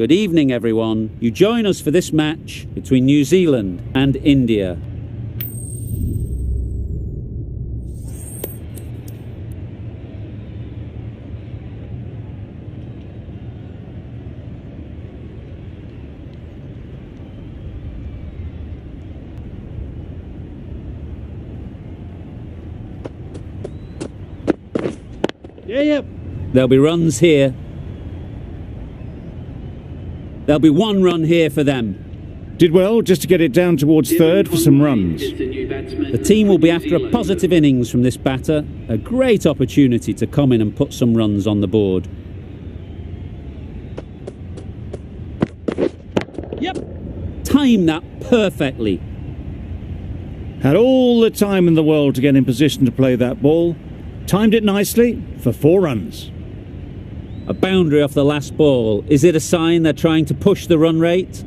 Good evening, everyone. You join us for this match between New Zealand and India. Yeah. There'll be runs here. There'll be one run here for them. Did well just to get it down towards third for some runs. The team will be after a positive innings from this batter. A great opportunity to come in and put some runs on the board. Yep. Timed that perfectly. Had all the time in the world to get in position to play that ball. Timed it nicely for 4 runs. A boundary off the last ball. Is it a sign they're trying to push the run rate?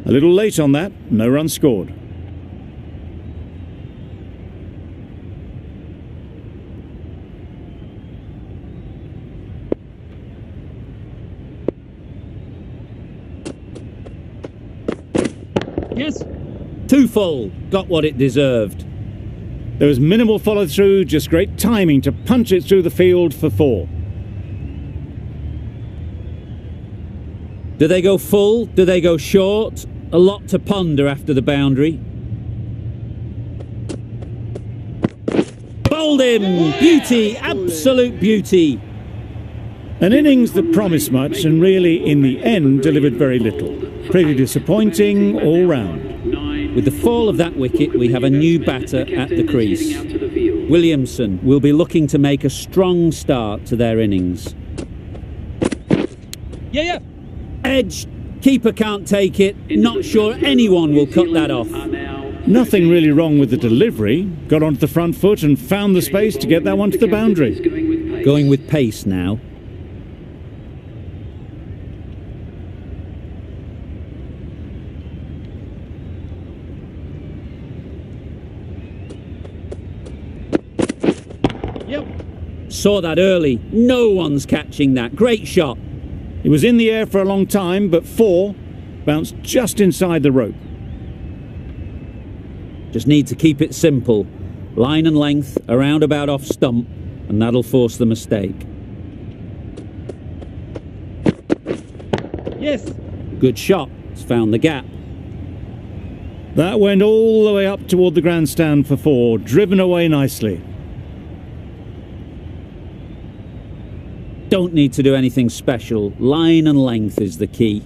A little late on that, no run scored. Yes. Too full. Got what it deserved. There was minimal follow through, just great timing to punch it through the field for 4. Do they go full? Do they go short? A lot to ponder after the boundary. Bowled him! Beauty! Absolute beauty! An innings that promised much and really in the end delivered very little. Pretty disappointing all round. With the fall of that wicket, we have a new batter at the crease. Williamson will be looking to make a strong start to their innings. Yeah. Edge. Keeper can't take it. Not sure anyone will cut that off. Nothing really wrong with the delivery. Got onto the front foot and found the space to get that one to the boundary. Going with pace now. Saw that early. No one's catching that. Great shot. It was in the air for a long time, but 4 bounced just inside the rope. Just need to keep it simple. Line and length, around about off stump, and that'll force the mistake. Yes. Good shot. It's found the gap. That went all the way up toward the grandstand for 4, driven away nicely. Don't need to do anything special. Line and length is the key.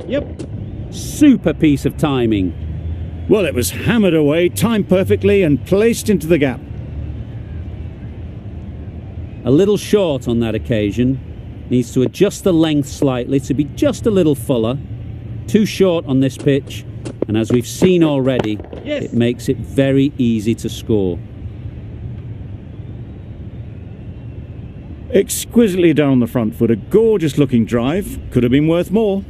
Yep. Super piece of timing. Well, it was hammered away, timed perfectly and placed into the gap. A little short on that occasion. Needs to adjust the length slightly to be just a little fuller. Too short on this pitch. And as we've seen already, it makes it very easy to score. Exquisitely done on the front foot. A gorgeous looking drive. Could have been worth more.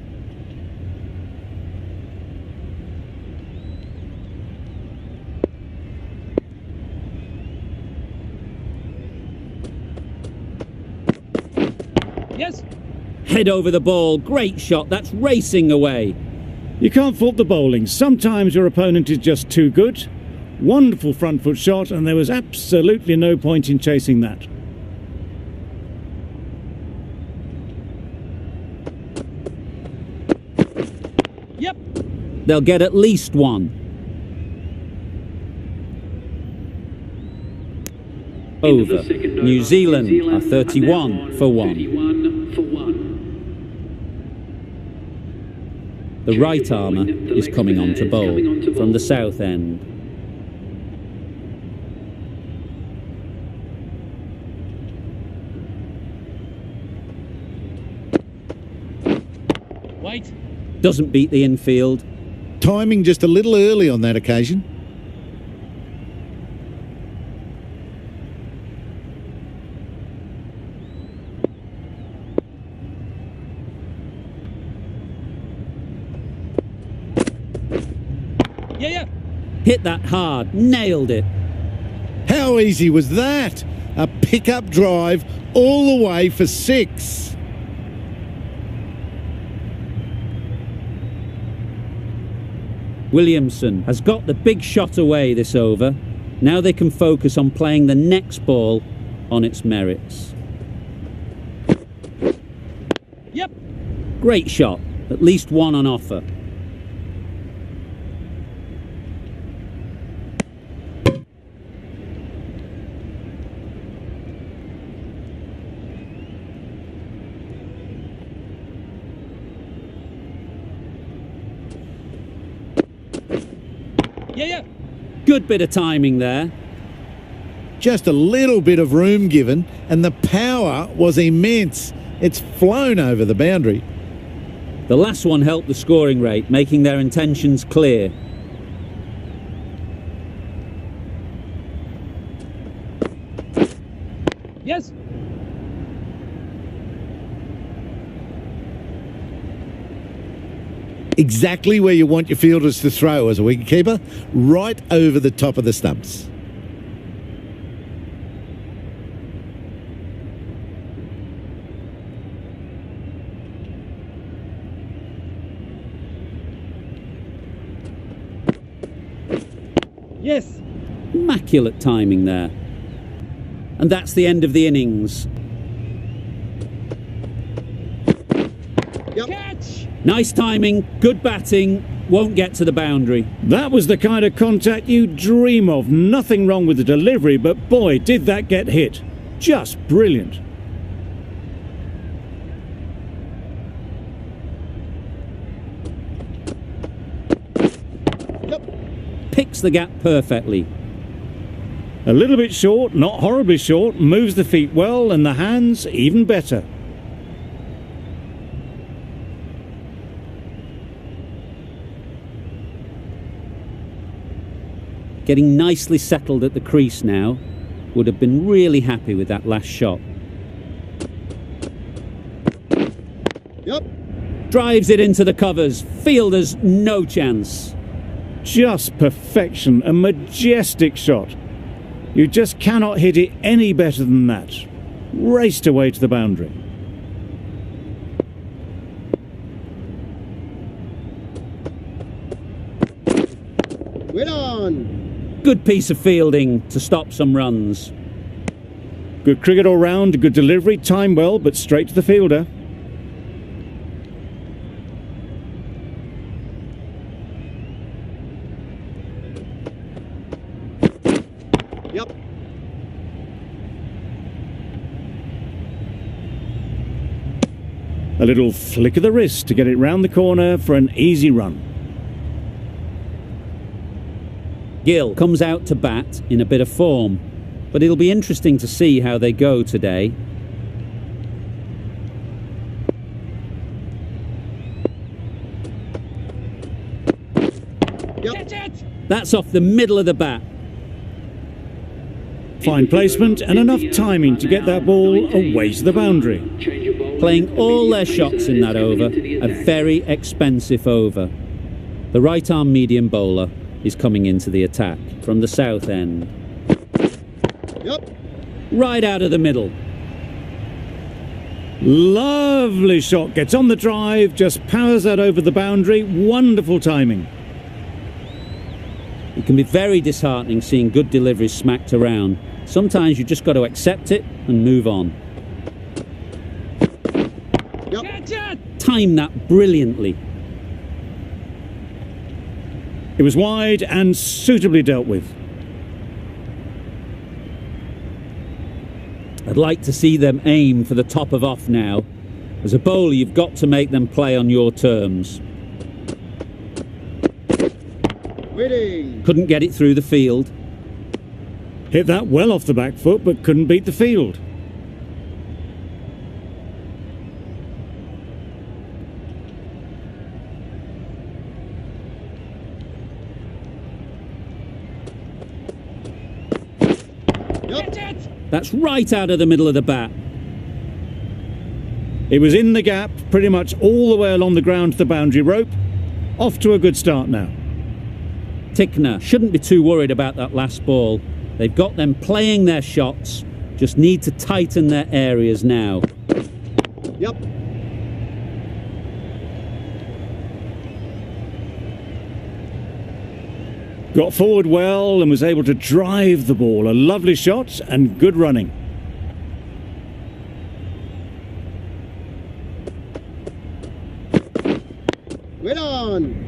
Yes. Head over the ball. Great shot. That's racing away. You can't fault the bowling. Sometimes your opponent is just too good. Wonderful front foot shot, and there was absolutely no point in chasing that. Yep. They'll get at least one. Over. New Zealand are 31 for 1. The right armour is coming on to bowl from the south end. Wait. Doesn't beat the infield. Timing just a little early on that occasion. Hit that hard, nailed it. How easy was that? A pickup drive all the way for 6. Williamson has got the big shot away this over. Now they can focus on playing the next ball on its merits. Great shot, at least one on offer. Good bit of timing there. Just a little bit of room given, and the power was immense. It's flown over the boundary. The last one helped the scoring rate, making their intentions clear. Yes. Exactly where you want your fielders to throw as a wicketkeeper, right over the top of the stumps. Yes. Immaculate timing there. And that's the end of the innings. Catch. Nice timing, good batting, won't get to the boundary. That was the kind of contact you dream of. Nothing wrong with the delivery, but boy, did that get hit. Just brilliant. Picks the gap perfectly. A little bit short, not horribly short, moves the feet well, and the hands even better. Getting nicely settled at the crease now. Would have been really happy with that last shot. Drives it into the covers. Fielders no chance. Just perfection, a majestic shot. You just cannot hit it any better than that. Raced away to the boundary. Wait on. Good piece of fielding to stop some runs. Good cricket all round, good delivery, timed well, but straight to the fielder. A little flick of the wrist to get it round the corner for an easy run. Gill comes out to bat in a bit of form, but it'll be interesting to see how they go today. That's off the middle of the bat. Fine placement and enough timing to get that ball away to the boundary. Playing all their shots in that over, a very expensive over. The right-arm medium bowler is coming into the attack from the south end. Right out of the middle. Lovely shot, gets on the drive, just powers that over the boundary. Wonderful timing. It can be very disheartening seeing good deliveries smacked around. Sometimes you just got to accept it and move on. Time that brilliantly. It was wide and suitably dealt with. I'd like to see them aim for the top of off now. As a bowler, you've got to make them play on your terms. Waiting. Couldn't get it through the field. Hit that well off the back foot, but couldn't beat the field. That's right out of the middle of the bat. It was in the gap, pretty much all the way along the ground to the boundary rope. Off to a good start now. Tickner shouldn't be too worried about that last ball. They've got them playing their shots, just need to tighten their areas now. Yep. Got forward well and was able to drive the ball. A lovely shot and good running. Well on.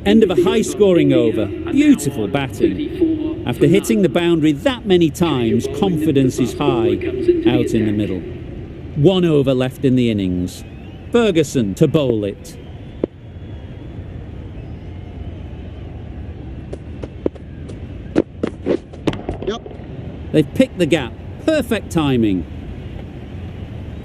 End of a high-scoring over. Beautiful batting. After hitting the boundary that many times, confidence is high out in the middle. 1 over left in the innings. Ferguson to bowl it. Yep. They've picked the gap. Perfect timing.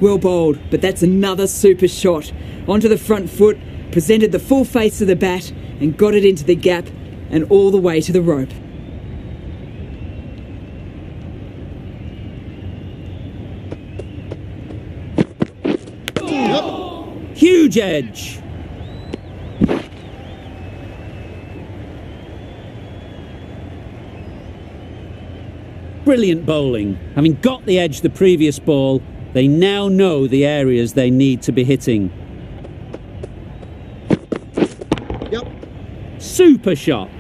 Well bowled, but that's another super shot. Onto the front foot, presented the full face of the bat and got it into the gap and all the way to the rope. Yep. Huge edge. Brilliant bowling. Having got the edge the previous ball, they now know the areas they need to be hitting. Yep. Super shot.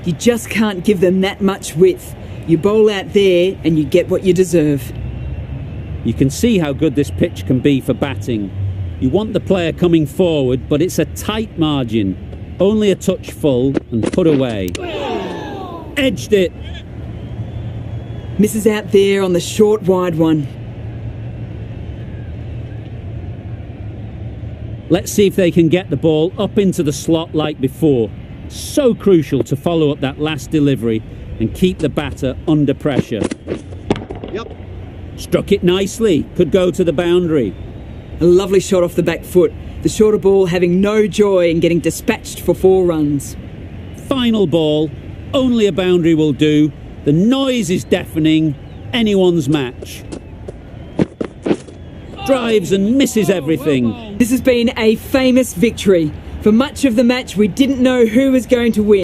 You just can't give them that much width. You bowl out there and you get what you deserve. You can see how good this pitch can be for batting. You want the player coming forward, but it's a tight margin. Only a touch full and put away. Edged it. Misses out there on the short wide one. Let's see if they can get the ball up into the slot like before. So crucial to follow up that last delivery and keep the batter under pressure. Yep. Struck it nicely. Could go to the boundary. A lovely shot off the back foot. The shorter ball having no joy in getting dispatched for 4 runs. Final ball. Only a boundary will do. The noise is deafening. Anyone's match. Drives and misses everything. This has been a famous victory. For much of the match, we didn't know who was going to win.